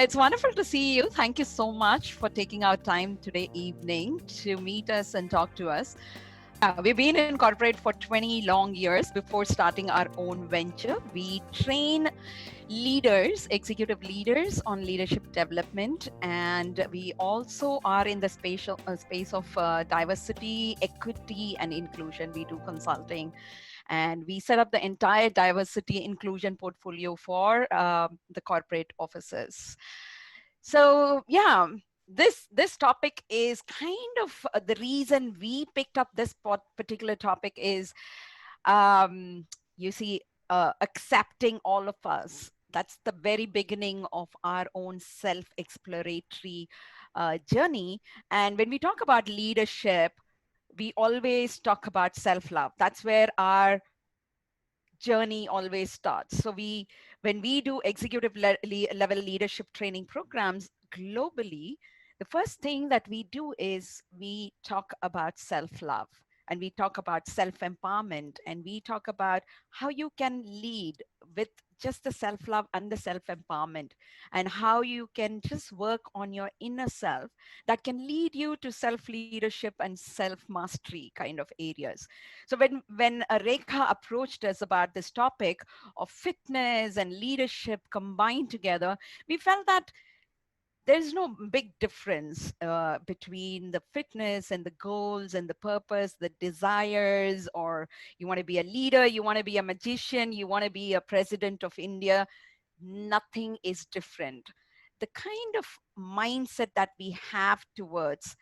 It's wonderful to see you. Thank you so much for taking our time today evening to meet us and talk to us. Yeah, we've been in corporate for 20 long years before starting our own venture. We train leaders, executive leaders on leadership development, and we also are in the space of diversity, equity, and inclusion. We do consulting, and we set up the entire diversity inclusion portfolio for the corporate offices. So yeah, this topic is kind of the reason we picked up this particular topic is you see, accepting all of us. That's the very beginning of our own self exploratory journey. And when we talk about leadership, we always talk about self love. That's where our journey always starts. So when we do executive level leadership training programs globally, the first thing that we do is we talk about self love, and we talk about self empowerment, and we talk about how you can lead with just the self love and the self empowerment, and how you can just work on your inner self that can lead you to self leadership and self mastery kind of areas. So when Rekha approached us about this topic of fitness and leadership combined together, we felt that there's no big difference between the fitness and the goals and the purpose, the desires, or you want to be a leader, you want to be a magician, you want to be a president of India. Nothing is different. The kind of mindset that we have towards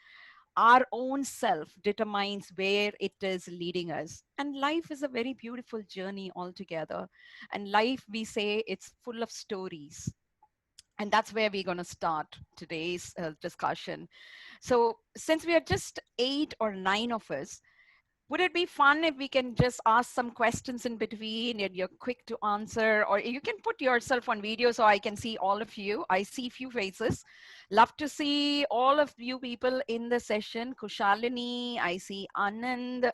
our own self determines where it is leading us. And life is a very beautiful journey altogether. And life, we say, it's full of stories. And that's where we're going to start today's discussion. So, since we are just 8 or 9 of us, would it be fun if we can just ask some questions in between and you're quick to answer, or you can put yourself on video so I can see all of you? I see few faces. Love to see all of you people in the session. Kushalini, I see Anand.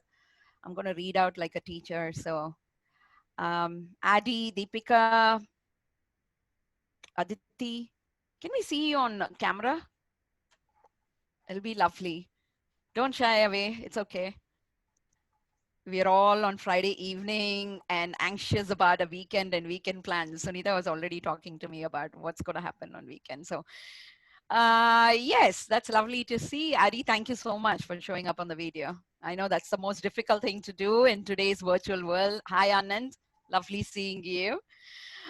I'm going to read out like a teacher. So Adi, Deepika, Aditi, can we see you on camera? It'll be lovely. Don't shy away. It's okay. We're all on Friday evening and anxious about a weekend and weekend plans. Sunitha was already talking to me about what's going to happen on weekend. So, yes, that's lovely to see. Adi, thank you so much for showing up on the video. I know that's the most difficult thing to do in today's virtual world. Hi, Anand. Lovely seeing you.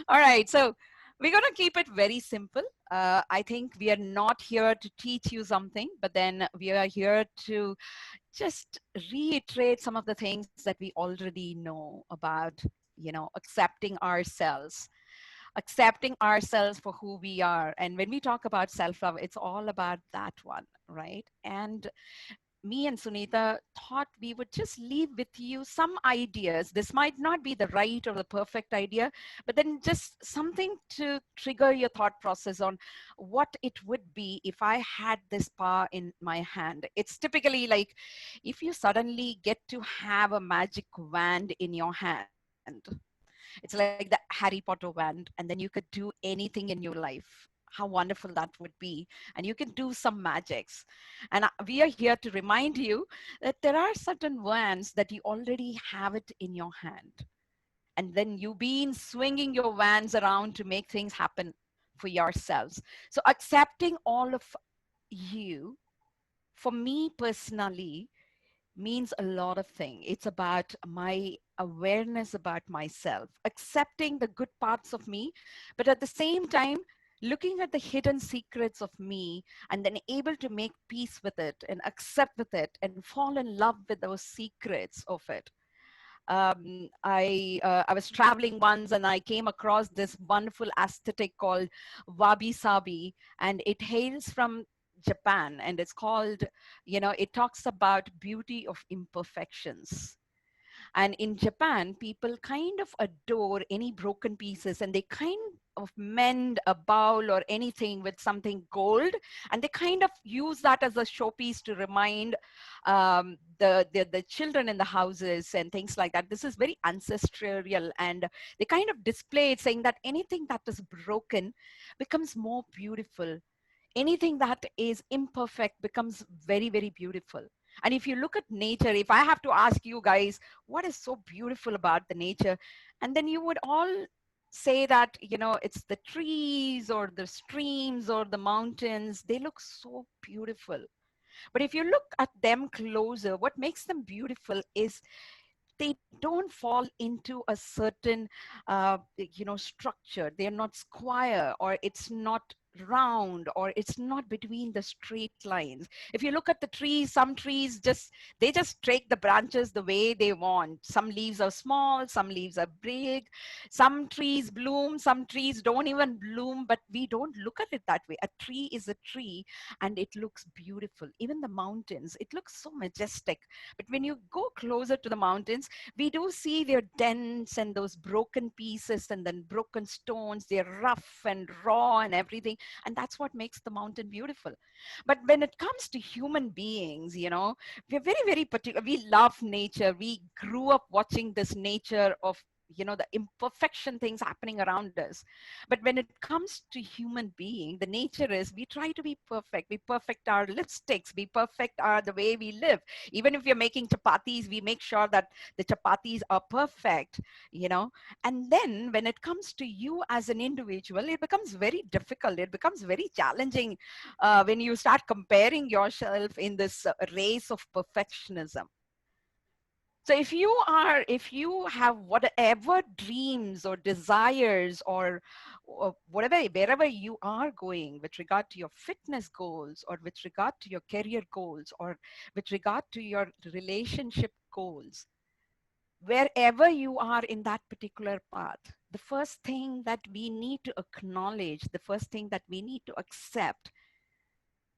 All right. So, we're going to keep it very simple. I think we are not here to teach you something, but then we are here to just reiterate some of the things that we already know about, accepting ourselves for who we are. And when we talk about self-love, it's all about that one, right? And me and Sunitha thought we would just leave with you some ideas. This might not be the right or the perfect idea, but then just something to trigger your thought process on what it would be if I had this power in my hand. It's typically like if you suddenly get to have a magic wand in your hand. It's like the Harry Potter wand, and then you could do anything in your life. How wonderful that would be. And you can do some magics. And we are here to remind you that there are certain wands that you already have it in your hand. And then you've been swinging your wands around to make things happen for yourselves. So accepting all of you, for me personally, means a lot of things. It's about my awareness about myself, accepting the good parts of me, but at the same time, looking at the hidden secrets of me and then able to make peace with it and accept with it and fall in love with those secrets of it. I was traveling once and I came across this wonderful aesthetic called wabi sabi, and it hails from Japan, and it's called, it talks about beauty of imperfections. And in Japan, people kind of adore any broken pieces, and they mend a bowl or anything with something gold, and they kind of use that as a showpiece to remind the children in the houses and things like that. This is very ancestral, and they kind of display it, saying that anything that is broken becomes more beautiful. Anything that is imperfect becomes very, very beautiful. And if you look at nature, if I have to ask you guys, what is so beautiful about the nature? And then you would all say that, it's the trees or the streams or the mountains. They look so beautiful. But if you look at them closer, what makes them beautiful is they don't fall into a certain structure. They're not square, or it's not round, or it's not between the straight lines. If you look at the trees, some trees just take the branches the way they want. Some leaves are small, some leaves are big, some trees bloom, some trees don't even bloom, but we don't look at it that way. A tree is a tree, and it looks beautiful. Even the mountains, it looks so majestic. But when you go closer to the mountains, we do see their dents and those broken pieces and then broken stones. They're rough and raw and everything. And that's what makes the mountain beautiful. But when it comes to human beings, we're very, very particular. We love nature. We grew up watching this nature of the imperfection things happening around us. But when it comes to human being, the nature is we try to be perfect. We perfect our lipsticks. We perfect the way we live. Even if you're making chapatis, we make sure that the chapatis are perfect, you know. And then when it comes to you as an individual, it becomes very difficult. It becomes very challenging when you start comparing yourself in this race of perfectionism. So if you have whatever dreams or desires, or whatever, wherever you are going with regard to your fitness goals, or with regard to your career goals, or with regard to your relationship goals, wherever you are in that particular path, the first thing that we need to acknowledge, the first thing that we need to accept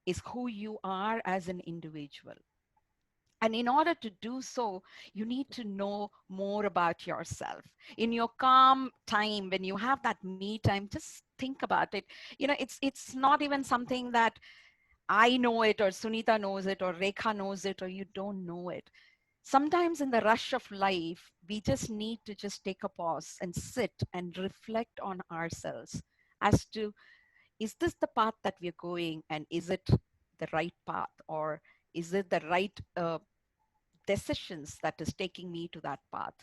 is who you are as an individual. And in order to do so, you need to know more about yourself. In your calm time, when you have that me time, just think about it. It's not even something that I know it, or Sunitha knows it, or Rekha knows it, or you don't know it. Sometimes in the rush of life, we just need to just take a pause and sit and reflect on ourselves as to, is this the path that we're going, and is it the right path, or is it the right decisions that is taking me to that path?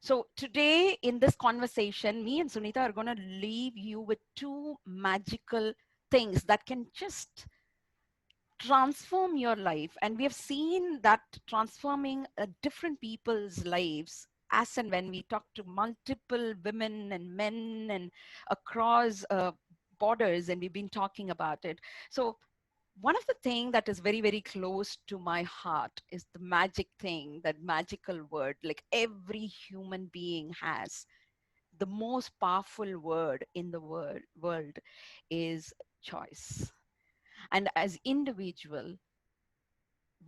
So today in this conversation, me and Sunitha are going to leave you with two magical things that can just transform your life. And we have seen that transforming different people's lives as and when we talk to multiple women and men and across borders, and we've been talking about it. So one of the things that is very, very close to my heart is the magic thing, that magical word. Like every human being has the most powerful word in the world is choice. And as individual,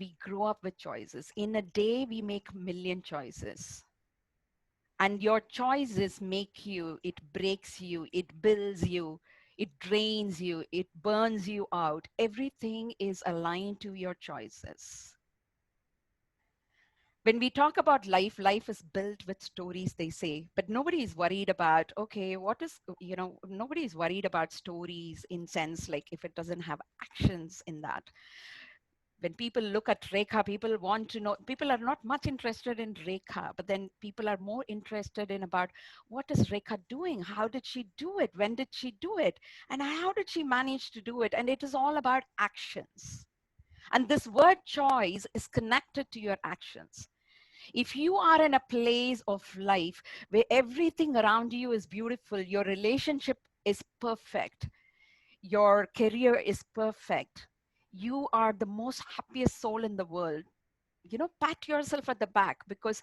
we grow up with choices. In a day, we make a million choices. And your choices make you, it breaks you, it builds you, it drains you, it burns you out. Everything is aligned to your choices. When we talk about life, life is built with stories, they say, but nobody is worried about, okay, what is, nobody is worried about stories in sense like if it doesn't have actions in that. When people look at Rekha, people want to know, people are not much interested in Rekha, but then people are more interested in about what is Rekha doing? How did she do it? When did she do it? And how did she manage to do it? And it is all about actions. And this word choice is connected to your actions. If you are in a place of life where everything around you is beautiful, your relationship is perfect, your career is perfect, you are the most happiest soul in the world, pat yourself at the back, because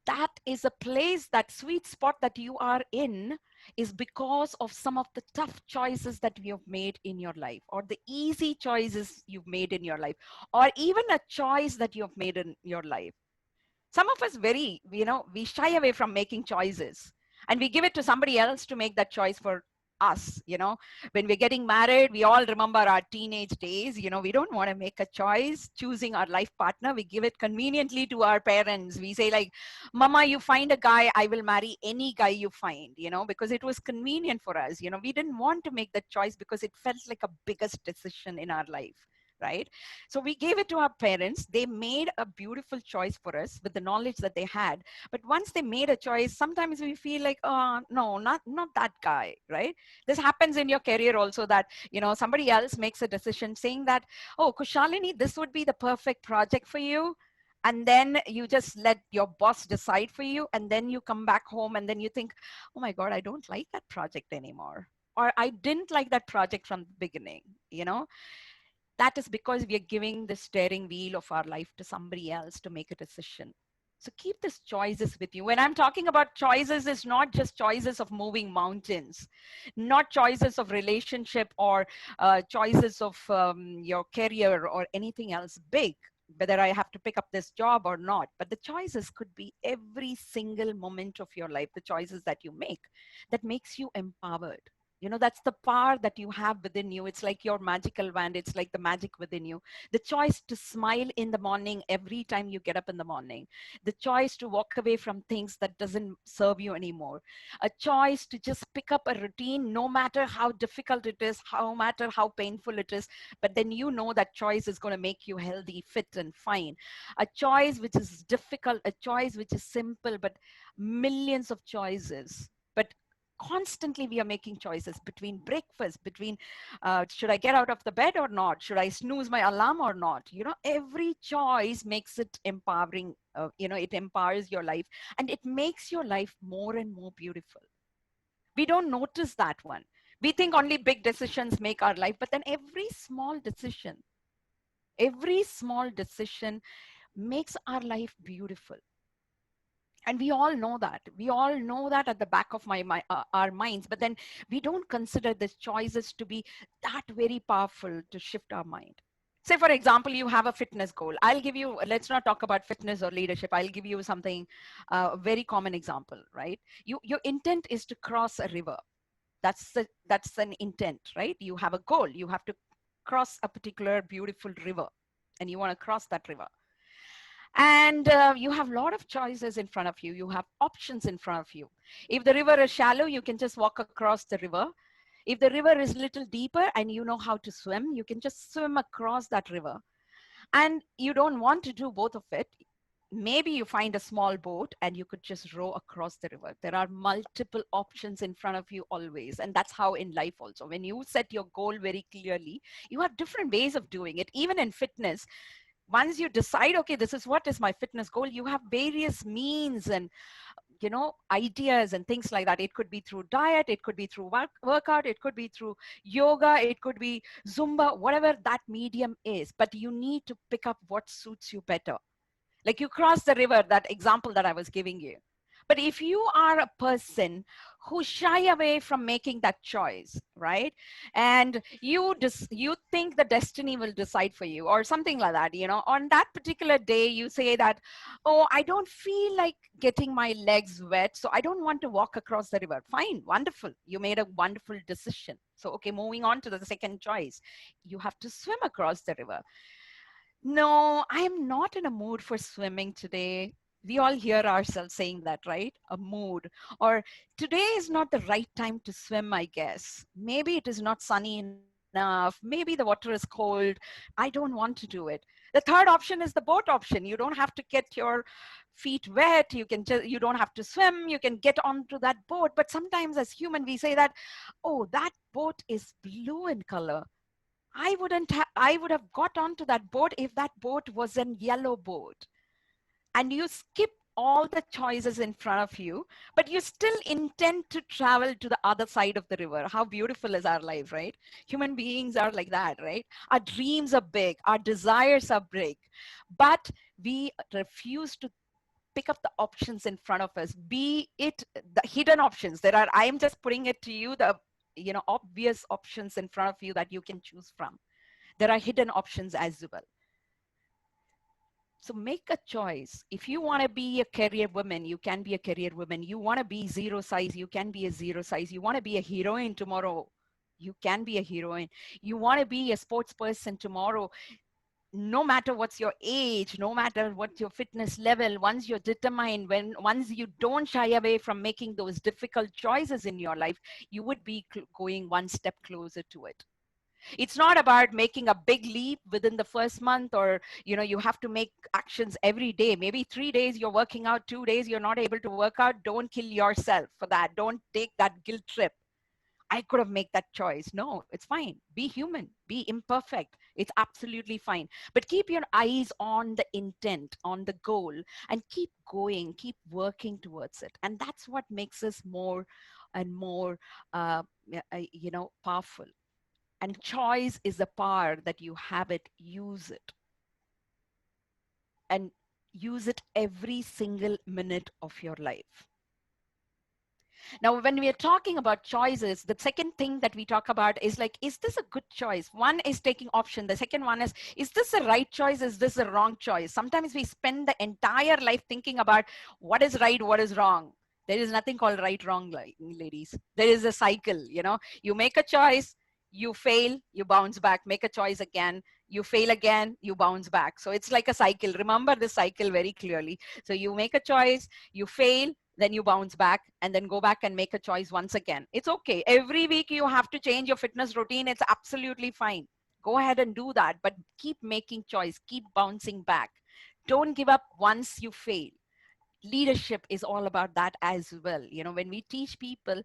that is a place, that sweet spot that you are in is because of some of the tough choices that you have made in your life, or the easy choices you've made in your life, or even a choice that you have made in your life. Some of us we shy away from making choices, and we give it to somebody else to make that choice for us, when we're getting married, we all remember our teenage days. We don't want to make a choice choosing our life partner. We give it conveniently to our parents. We say like, mama, you find a guy, I will marry any guy you find, because it was convenient for us. We didn't want to make that choice because it felt like a biggest decision in our life, right? So we gave it to our parents. They made a beautiful choice for us with the knowledge that they had. But once they made a choice, sometimes we feel like, oh no, not that guy, right? This happens in your career also, that somebody else makes a decision saying that, oh, Kushalini, this would be the perfect project for you. And then you just let your boss decide for you, and then you come back home and then you think, oh my god, I don't like that project anymore, or I didn't like that project from the beginning. That is because we are giving the steering wheel of our life to somebody else to make a decision. So keep these choices with you. When I'm talking about choices, it's not just choices of moving mountains, not choices of relationship, or choices of your career or anything else big, whether I have to pick up this job or not. But the choices could be every single moment of your life, the choices that you make that makes you empowered. That's the power that you have within you. It's like your magical wand. It's like the magic within you. The choice to smile in the morning every time you get up in the morning. The choice to walk away from things that doesn't serve you anymore. A choice to just pick up a routine, no matter how difficult it is, no matter how painful it is. But then that choice is going to make you healthy, fit, and fine. A choice which is difficult, a choice which is simple, but millions of choices. But constantly we are making choices between breakfast, between should I get out of the bed or not, should I snooze my alarm or not. Every choice makes it empowering. It empowers your life, and it makes your life more and more beautiful. We don't notice that one. We think only big decisions make our life, but then every small decision makes our life beautiful. And we all know that at the back of our minds, but then we don't consider these choices to be that very powerful to shift our mind. Say for example, you have a fitness goal. Let's not talk about fitness or leadership. I'll give you something, a very common example, right? Your intent is to cross a river. That's an intent, right? You have a goal. You have to cross a particular beautiful river, and you want to cross that river. And you have a lot of choices in front of you. You have options in front of you. If the river is shallow, you can just walk across the river. If the river is a little deeper and you know how to swim, you can just swim across that river. And you don't want to do both of it. Maybe you find a small boat and you could just row across the river. There are multiple options in front of you always. And that's how in life also. When you set your goal very clearly, you have different ways of doing it. Even in fitness, once you decide, okay, this is what is my fitness goal, you have various means and ideas and things like that. It could be through diet, it could be through workout, it could be through yoga, it could be Zumba, whatever that medium is. But you need to pick up what suits you better. Like you cross the river, that example that I was giving you. But if you are a person who shy away from making that choice, right? And you think the destiny will decide for you or something like that, on that particular day you say that, oh, I don't feel like getting my legs wet, so I don't want to walk across the river. Fine, wonderful. You made a wonderful decision. So, okay, moving on to the second choice. You have to swim across the river. No, I am not in a mood for swimming today. We all hear ourselves saying that, right? A mood. Or today is not the right time to swim, I guess. Maybe it is not sunny enough. Maybe the water is cold. I don't want to do it. The third option is the boat option. You don't have to get your feet wet. You don't have to swim. You can get onto that boat. But sometimes as human, we say that, oh, that boat is blue in color. I would have got onto that boat if that boat was a yellow boat. And you skip all the choices in front of you, but you still intend to travel to the other side of the river. How beautiful is our life, right? Human beings are like that, right? Our dreams are big, our desires are big, but we refuse to pick up the options in front of us, be it the hidden options. I am just putting it to you, the obvious options in front of you that you can choose from. There are hidden options as well. So make a choice. If you want to be a career woman, you can be a career woman. You want to be zero size, you can be a zero size. You want to be a heroine tomorrow, you can be a heroine. You want to be a sports person tomorrow, no matter what's your age, no matter what your fitness level, once you're determined, once you don't shy away from making those difficult choices in your life, you would be going one step closer to it. It's not about making a big leap within the first month, or you have to make actions every day. Maybe 3 days you're working out, 2 days you're not able to work out. Don't kill yourself for that. Don't take that guilt trip. I could have made that choice. No, it's fine. Be human, be imperfect. It's absolutely fine. But keep your eyes on the intent, on the goal, and keep going, keep working towards it. And that's what makes us more and more powerful. And choice is the power that you have it, use it. And use it every single minute of your life. Now, when we are talking about choices, the second thing that we talk about is like, is this a good choice? One is taking option. The second one is this the right choice? Is this the wrong choice? Sometimes we spend the entire life thinking about what is right, what is wrong. There is nothing called right, wrong, ladies. There is a cycle, you make a choice, you fail, you bounce back, make a choice again, you fail again, you bounce back. So it's like a cycle. Remember this cycle very clearly. So you make a choice, you fail, then you bounce back, and then go back and make a choice once again. It's okay. Every week you have to change your fitness routine. It's absolutely fine. Go ahead and do that, but keep making choice, keep bouncing back. Don't give up once you fail. Leadership is all about that as well. When we teach people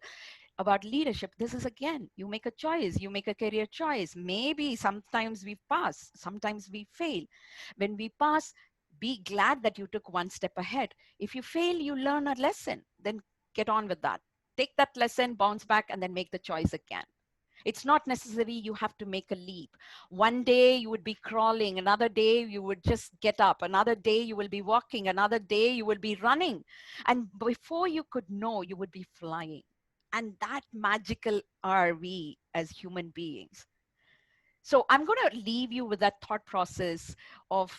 about leadership, this is again, you make a choice, you make a career choice. Maybe sometimes we pass, sometimes we fail. When we pass, be glad that you took one step ahead. If you fail, you learn a lesson, then get on with that. Take that lesson, bounce back, and then make the choice again. It's not necessary you have to make a leap. One day you would be crawling, another day you would just get up, another day you will be walking, another day you will be running. And before you could know, you would be flying. And that magical are we as human beings. So I'm going to leave you with that thought process of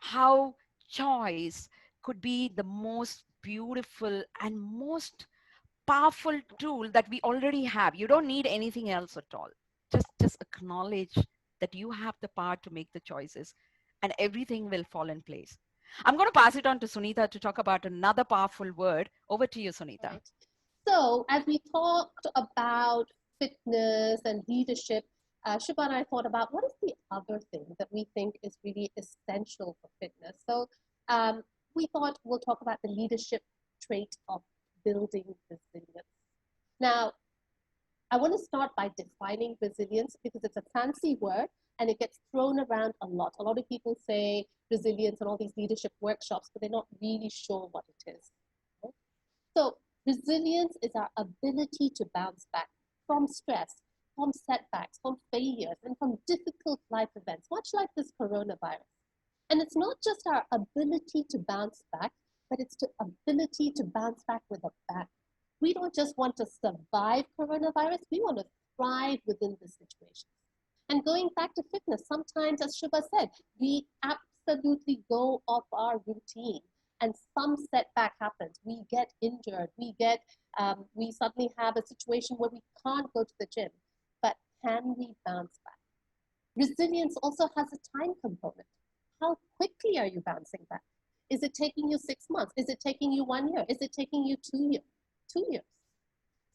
how choice could be the most beautiful and most powerful tool that we already have. You don't need anything else at all. Just acknowledge that you have the power to make the choices, and everything will fall in place. I'm going to pass it on to Sunitha to talk about another powerful word. Over to you, Sunitha. Right. So, as we talked about fitness and leadership, Shubha and I thought about what is the other thing that we think is really essential for fitness. So, um, we thought we'll talk about the leadership trait of building resilience. Now, I want to start by defining resilience because it's a fancy word and it gets thrown around a lot. A lot of people say resilience and all these leadership workshops, but they're not really sure what it is. Right? So, resilience is our ability to bounce back from stress, from setbacks, from failures, and from difficult life events, much like this coronavirus. And it's not just our ability to bounce back, but it's the ability to bounce back with a bang. We don't just want to survive coronavirus, we want to thrive within the situation. And going back to fitness, sometimes, as Shubha said, we absolutely go off our routine and some setback happens. We get injured, we suddenly have a situation where we can't go to the gym. But can we bounce back? Resilience also has a time component. How quickly are you bouncing back? Is it taking you 6 months? Is it taking you 1 year? Is it taking you 2 years? 2 years.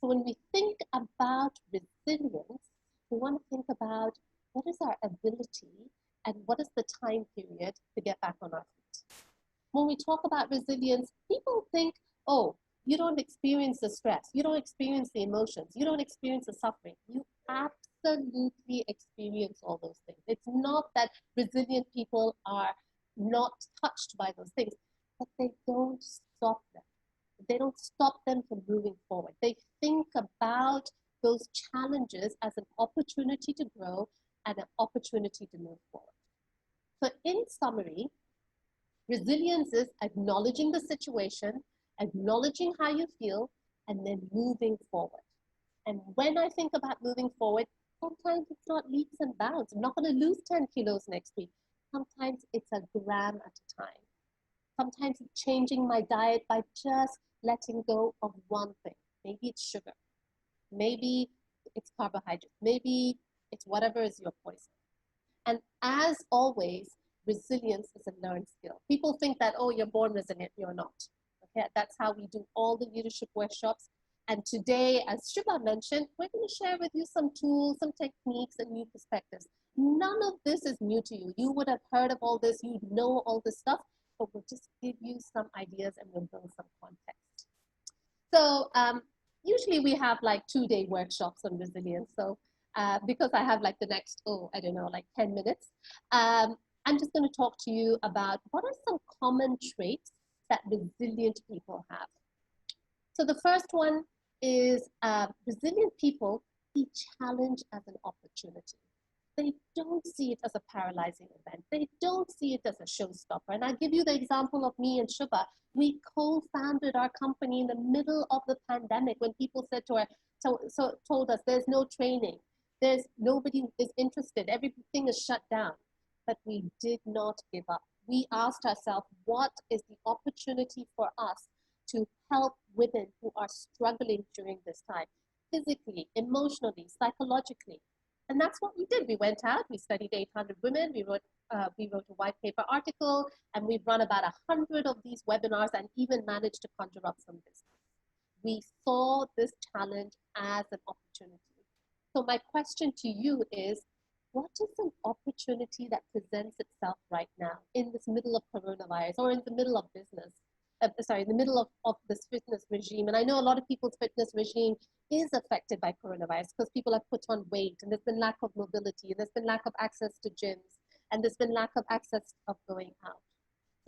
So when we think about resilience, we want to think about what is our ability and what is the time period to get back on our feet. When we talk about resilience, people think, oh, you don't experience the stress, you don't experience the emotions, you don't experience the suffering. You absolutely experience all those things. It's not that resilient people are not touched by those things, but they don't stop them. They don't stop them from moving forward. They think about those challenges as an opportunity to grow and an opportunity to move forward. So, in summary, resilience is acknowledging the situation, acknowledging how you feel, and then moving forward. And when I think about moving forward, sometimes it's not leaps and bounds. I'm not going to lose 10 kilos next week. Sometimes it's a gram at a time. Sometimes it's changing my diet by just letting go of one thing. Maybe it's sugar. Maybe it's carbohydrates. Maybe it's whatever is your poison. And as always, resilience is a learned skill. People think that, oh, you're born resilient. You're not. Okay, that's how we do all the leadership workshops. And today, as Shubha mentioned, we're going to share with you some tools, some techniques, and new perspectives. None of this is new to you. You would have heard of all this. You know all this stuff, but we'll just give you some ideas and we'll build some context. So usually we have like 2-day workshops on resilience. So because I have like the next, I don't know, like 10 minutes, I'm just going to talk to you about what are some common traits that resilient people have. So the first one is resilient people see challenge as an opportunity. They don't see it as a paralyzing event. They don't see it as a showstopper. And I'll give you the example of me and Shubha. We co-founded our company in the middle of the pandemic when people said to her, told us there's no training, nobody is interested, everything is shut down. But we did not give up. We asked ourselves, what is the opportunity for us to help women who are struggling during this time, physically, emotionally, psychologically? And that's what we did. We went out, we studied 800 women, we wrote a white paper article, and we've run about 100 of these webinars and even managed to conjure up some business. We saw this challenge as an opportunity. So my question to you is, what is an opportunity that presents itself right now in this middle of coronavirus or in the middle of business? In the middle of this fitness regime. And I know a lot of people's fitness regime is affected by coronavirus because people have put on weight and there's been lack of mobility and there's been lack of access to gyms and there's been lack of access of going out.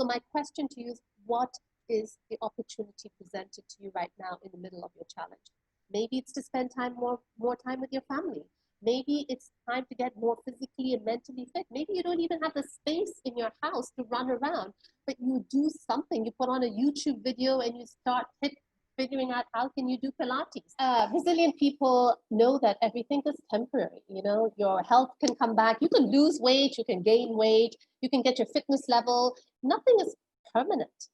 So my question to you is, what is the opportunity presented to you right now in the middle of your challenge? Maybe it's to spend more time with your family. Maybe it's time to get more physically and mentally fit. Maybe you don't even have the space in your house to run around, but you do something. You put on a YouTube video and you start figuring out how can you do Pilates. Resilient people know that everything is temporary. You know, your health can come back. You can lose weight, you can gain weight, you can get your fitness level. Nothing is permanent.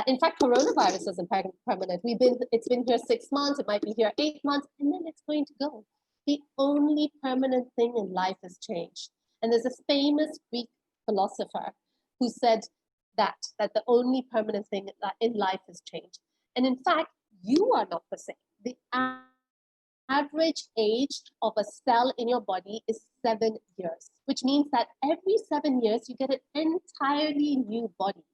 In fact, coronavirus isn't permanent. It's been here 6 months, it might be here 8 months, and then it's going to go. The only permanent thing in life is change. And there's a famous Greek philosopher who said that the only permanent thing in life is change. And in fact, you are not the same. The average age of a cell in your body is 7 years, which means that every 7 years, you get an entirely new body.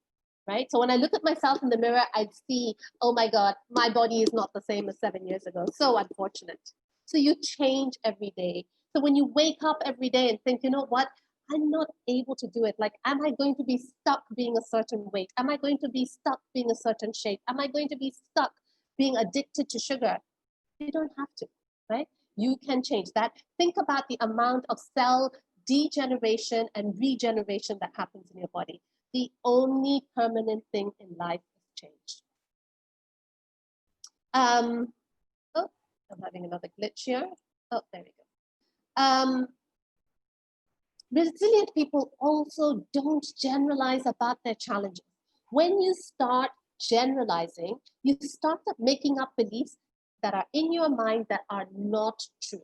Right? So when I look at myself in the mirror, I see, oh my God, my body is not the same as 7 years ago. So unfortunate. So you change every day. So when you wake up every day and think, you know what, I'm not able to do it. Like, am I going to be stuck being a certain weight? Am I going to be stuck being a certain shape? Am I going to be stuck being addicted to sugar? You don't have to, right? You can change that. Think about the amount of cell degeneration and regeneration that happens in your body. The only permanent thing in life is change. I'm having another glitch here. Oh, there we go. Resilient people also don't generalize about their challenges. When you start generalizing, you start making up beliefs that are in your mind that are not true.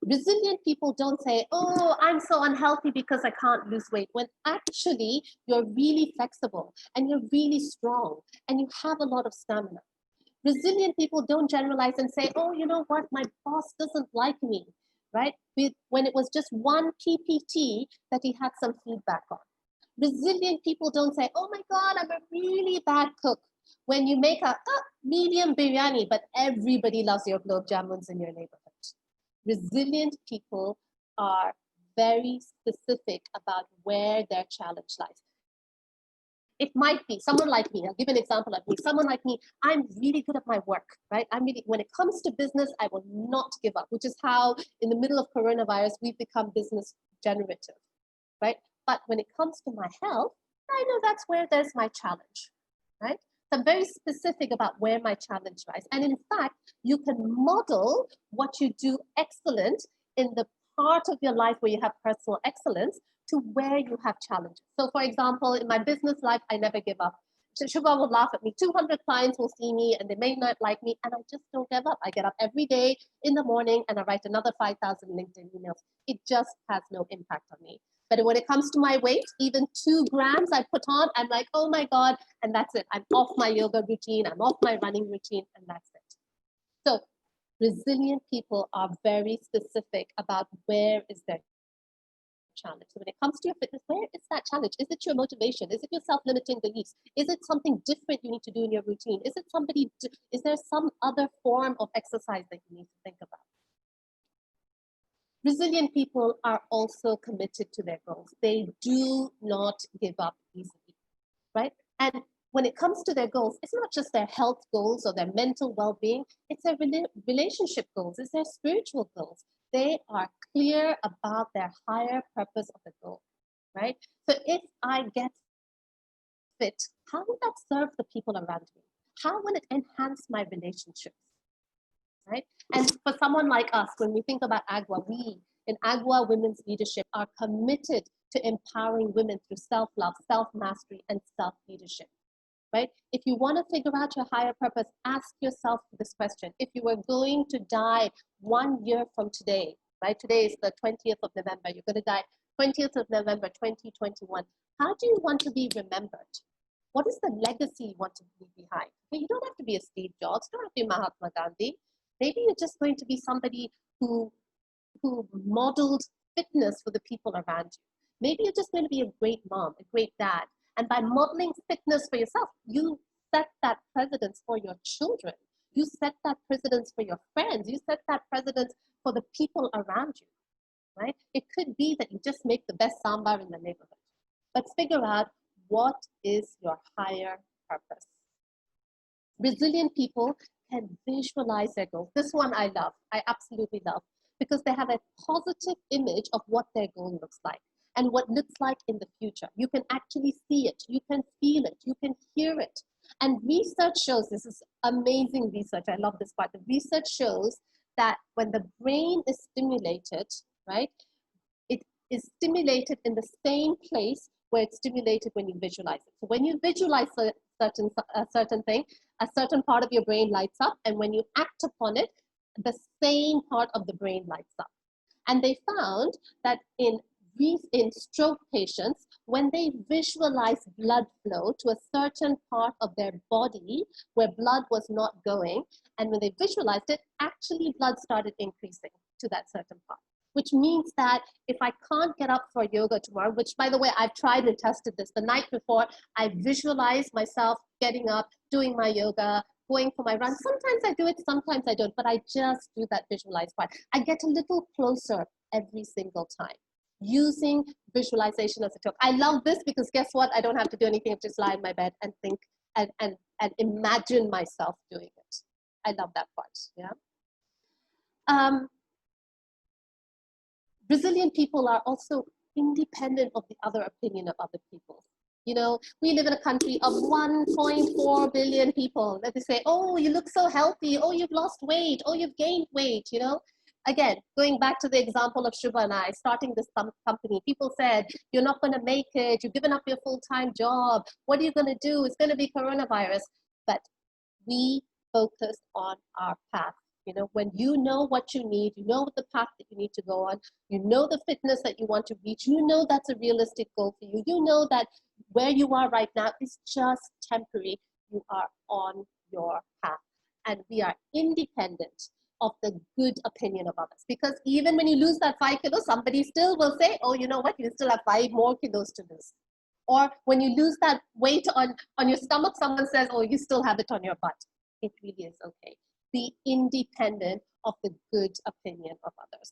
Resilient people don't say, oh, I'm so unhealthy because I can't lose weight, when actually you're really flexible and you're really strong and you have a lot of stamina. Resilient people don't generalize and say, oh, you know what, my boss doesn't like me, right? When it was just one PPT that he had some feedback on. Resilient people don't say, oh my God, I'm a really bad cook. When you make a medium biryani, but everybody loves your gulab jamuns in your neighborhood. Resilient people are very specific about where their challenge lies. It might be someone like me. I'll give an example of me. Someone like me, I'm really good at my work, right? When it comes to business, I will not give up, which is how in the middle of coronavirus, we've become business generative, right? But when it comes to my health, I know that's where there's my challenge, right? So I'm very specific about where my challenge lies. And in fact, you can model what you do excellent in the part of your life where you have personal excellence to where you have challenges. So for example, in my business life, I never give up. Shubha will laugh at me. 200 clients will see me and they may not like me, and I just don't give up. I get up every day in the morning and I write another 5,000 LinkedIn emails. It just has no impact on me. But when it comes to my weight, even 2 grams I put on, I'm like, oh my God, and that's it. I'm off my yoga routine, I'm off my running routine, and that's it. So resilient people are very specific about where is their challenge. So when it comes to your fitness, where is that challenge? Is it your motivation? Is it your self-limiting beliefs? Is it something different you need to do in your routine? Is there some other form of exercise that you need to think about? Resilient people are also committed to their goals. They do not give up easily, right? And when it comes to their goals, it's not just their health goals or their mental well-being, it's their relationship goals, it's their spiritual goals. They are clear about their higher purpose of the goal, right? So if I get fit, how will that serve the people around me? How will it enhance my relationships, right? And for someone like us, when we think about Agua, we in Agua Women's Leadership are committed to empowering women through self-love, self-mastery, and self-leadership, right? If you want to figure out your higher purpose, ask yourself this question. If you were going to die 1 year from today, right? Today is the 20th of November. You're going to die 20th of November, 2021. How do you want to be remembered? What is the legacy you want to leave behind? Okay, you don't have to be a Steve Jobs, you don't have to be Mahatma Gandhi. Maybe you're just going to be somebody who modeled fitness for the people around you. Maybe you're just going to be a great mom, a great dad. And by modeling fitness for yourself, you set that precedence for your children. You set that precedence for your friends. You set that precedence for the people around you, right? It could be that you just make the best sambar in the neighborhood. But figure out what is your higher purpose. Resilient people can visualize their goals. This one I love. I absolutely love, because they have a positive image of what their goal looks like and what looks like in the future. You can actually see it, you can feel it, you can hear it. And research shows, this is amazing research, I love this part. The research shows that when the brain is stimulated, right, it is stimulated in the same place where it's stimulated when you visualize it. So when you visualize a certain thing, a certain part of your brain lights up, and when you act upon it, the same part of the brain lights up. And they found that in stroke patients, when they visualize blood flow to a certain part of their body where blood was not going, and when they visualized it, actually blood started increasing to that certain part. Which means that if I can't get up for yoga tomorrow, which by the way, I've tried and tested this, the night before, I visualize myself getting up, doing my yoga, going for my run. Sometimes I do it, sometimes I don't, but I just do that visualized part. I get a little closer every single time, using visualization as a tool. I love this because guess what? I don't have to do anything, just lie in my bed and think and imagine myself doing it. I love that part, yeah. Resilient people are also independent of the other opinion of other people. You know, we live in a country of 1.4 billion people. Let me say, oh, you look so healthy. Oh, you've lost weight. Oh, you've gained weight, you know. Again, going back to the example of Shubha and I starting this company, people said, you're not going to make it. You've given up your full-time job. What are you going to do? It's going to be coronavirus. But we focused on our path. You know, when you know what you need, you know the path that you need to go on, you know the fitness that you want to reach, you know that's a realistic goal for you, you know that where you are right now is just temporary. You are on your path. And we are independent of the good opinion of others. Because even when you lose that 5 kilos, somebody still will say, oh, you know what, you still have 5 more kilos to lose. Or when you lose that weight on your stomach, someone says, oh, you still have it on your butt. It really is okay. Be independent of the good opinion of others.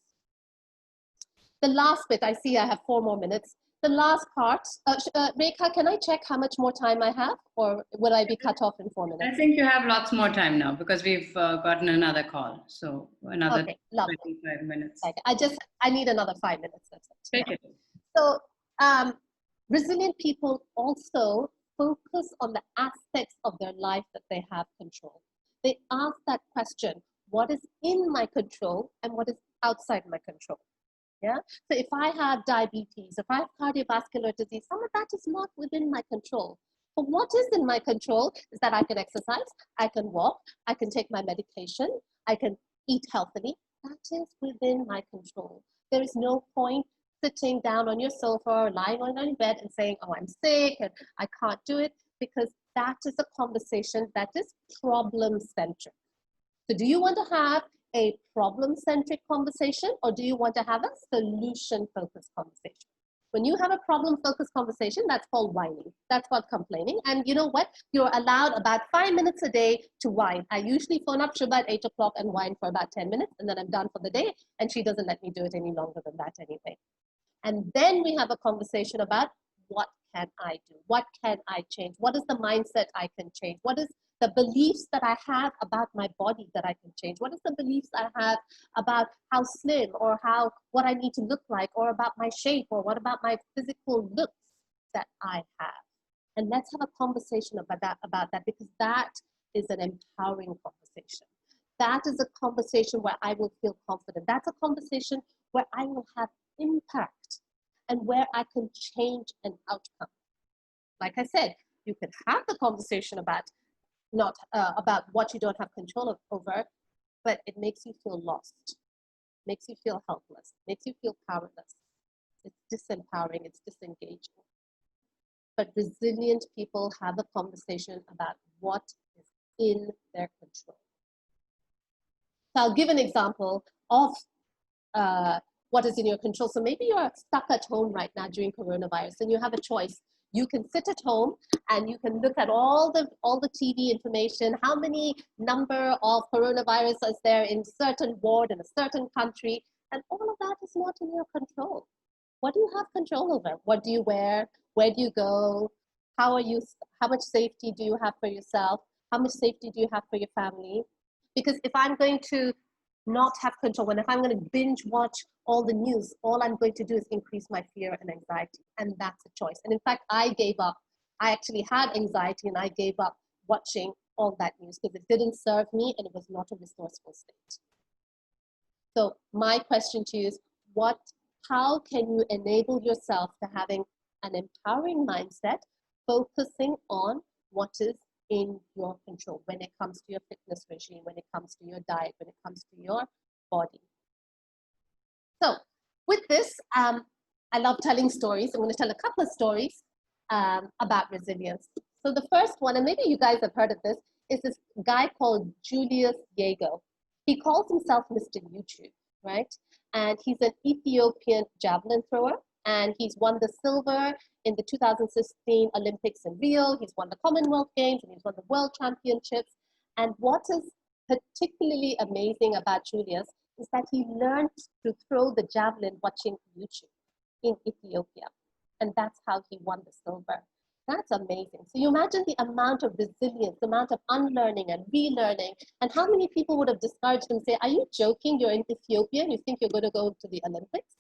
The last bit, I see I have 4 more minutes. The last part, Rekha, can I check how much more time I have, or will I be cut off in 4 minutes? I think you have lots more time now because we've gotten another call. So another 25 minutes. I need another 5 minutes. That's it. Take it. So resilient people also focus on the aspects of their life that they have control. They ask that question, what is in my control and what is outside my control? Yeah. So if I have diabetes, if I have cardiovascular disease, some of that is not within my control. But what is in my control is that I can exercise, I can walk, I can take my medication, I can eat healthily. That is within my control. There is no point sitting down on your sofa or lying on your bed and saying, oh, I'm sick and I can't do it, because that is a conversation that is problem-centric. So do you want to have a problem-centric conversation, or do you want to have a solution-focused conversation? When you have a problem-focused conversation, that's called whining. That's called complaining. And you know what? You're allowed about 5 minutes a day to whine. I usually phone up Shubha at 8 o'clock and whine for about 10 minutes, and then I'm done for the day, and she doesn't let me do it any longer than that anyway. And then we have a conversation about, what can I do? What can I change? What is the mindset I can change? What is the beliefs that I have about my body that I can change? What is the beliefs I have about how slim, or what I need to look like, or about my shape, or what about my physical looks that I have? And let's have a conversation about that, because that is an empowering conversation. That is a conversation where I will feel confident. That's a conversation where I will have impact and where I can change an outcome. Like I said, you can have the conversation about about what you don't have control over, but it makes you feel lost, makes you feel helpless, makes you feel powerless. It's disempowering, it's disengaging. But resilient people have a conversation about what is in their control. So I'll give an example of what is in your control. So maybe you're stuck at home right now during coronavirus and you have a choice. You can sit at home and you can look at all the TV information, how many number of coronavirus is there in certain ward in a certain country, and all of that is not in your control. What do you have control over? What do you wear? Where do you go? How much safety do you have for yourself? How much safety do you have for your family? Because if I'm going to not have control, and if I'm going to binge watch all the news, all I'm going to do is increase my fear and anxiety. And that's a choice. And in fact, I gave up. I actually had anxiety and I gave up watching all that news because it didn't serve me and it was not a resourceful state. So my question to you is, how can you enable yourself to having an empowering mindset, focusing on what is in your control when it comes to your fitness regime, when it comes to your diet, when it comes to your body? So with this, I love telling stories. I'm going to tell a couple of stories about resilience. So the first one, and maybe you guys have heard of this, is this guy called Julius Yego. He calls himself Mr. YouTube, right? And he's an Ethiopian javelin thrower, and he's won the silver in the 2016 Olympics in Rio. He's won the Commonwealth Games, and he's won the World Championships. And what is particularly amazing about Julius is that he learned to throw the javelin watching YouTube in Ethiopia. And that's how he won the silver. That's amazing. So you imagine the amount of resilience, the amount of unlearning and relearning, and how many people would have discouraged him and say, are you joking? You're in Ethiopia and you think you're going to go to the Olympics?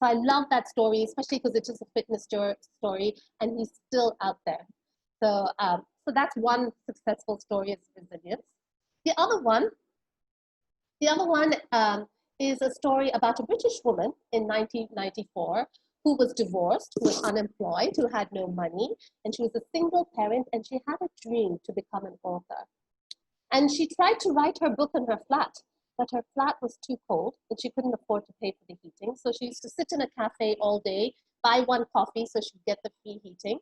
So I love that story, especially because it's just a fitness story and he's still out there. So, so that's one successful story of resilience. The other one is a story about a British woman in 1994 who was divorced, who was unemployed, who had no money, and she was a single parent, and she had a dream to become an author. And she tried to write her book in her flat, but her flat was too cold, and she couldn't afford to pay for the heating. So she used to sit in a cafe all day, buy one coffee so she'd get the free heating.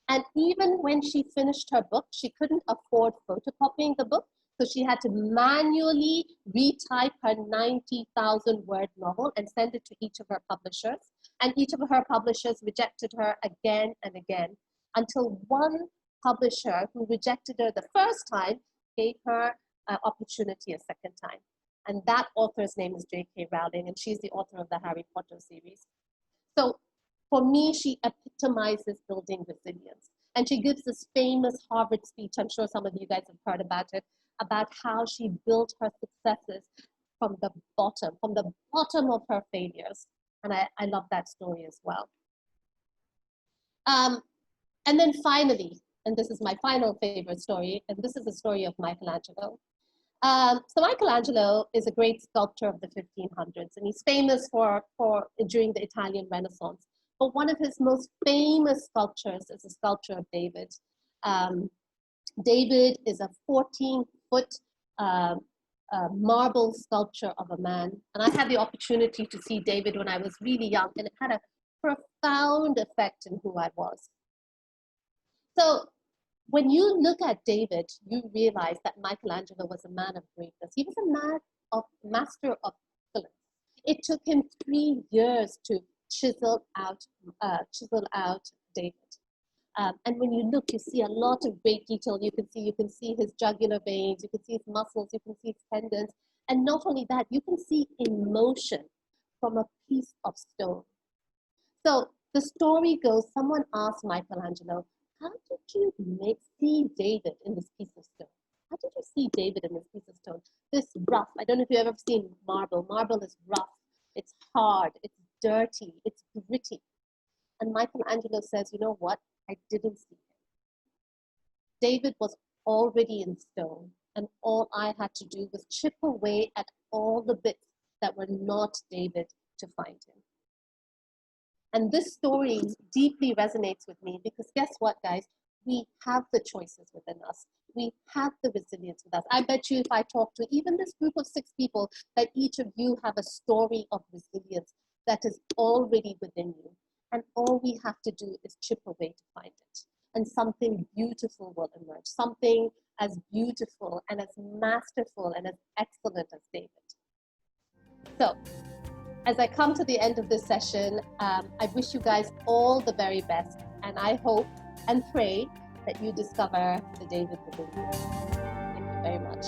And even when she finished her book, she couldn't afford photocopying the book. So she had to manually retype her 90,000 word novel and send it to each of her publishers. And each of her publishers rejected her again and again until one publisher who rejected her the first time gave her an opportunity a second time. And that author's name is J.K. Rowling, and she's the author of the Harry Potter series. So for me, she epitomizes building resilience. And she gives this famous Harvard speech, I'm sure some of you guys have heard about it, about how she built her successes from the bottom of her failures. And I love that story as well. And then finally, and this is my final favorite story, and this is the story of Michelangelo. So Michelangelo is a great sculptor of the 1500s, and he's famous for during the Italian Renaissance. But one of his most famous sculptures is the sculpture of David. David is a 14-foot marble sculpture of a man. And I had the opportunity to see David when I was really young, and it had a profound effect in who I was. So when you look at David, you realize that Michelangelo was a man of greatness. He was a master of excellence. It took him 3 years to chisel out David. And when you look, you see a lot of great detail. You can see his jugular veins, you can see his muscles, you can see his tendons. And not only that, you can see emotion from a piece of stone. So the story goes, someone asked Michelangelo, how did you see David in this piece of stone? How did you see David in this piece of stone? This rough, I don't know if you've ever seen marble. Marble is rough, it's hard, it's dirty, it's gritty. And Michelangelo says, you know what? I didn't see him. David was already in stone, and all I had to do was chip away at all the bits that were not David to find him. And this story deeply resonates with me because guess what, guys? We have the choices within us. We have the resilience with us. I bet you if I talk to even this group of 6 people, that each of you have a story of resilience that is already within you. And all we have to do is chip away to find it. And something beautiful will emerge. Something as beautiful and as masterful and as excellent as David. So, as I come to the end of this session, I wish you guys all the very best. And I hope and pray that you discover the David within you. Thank you very much.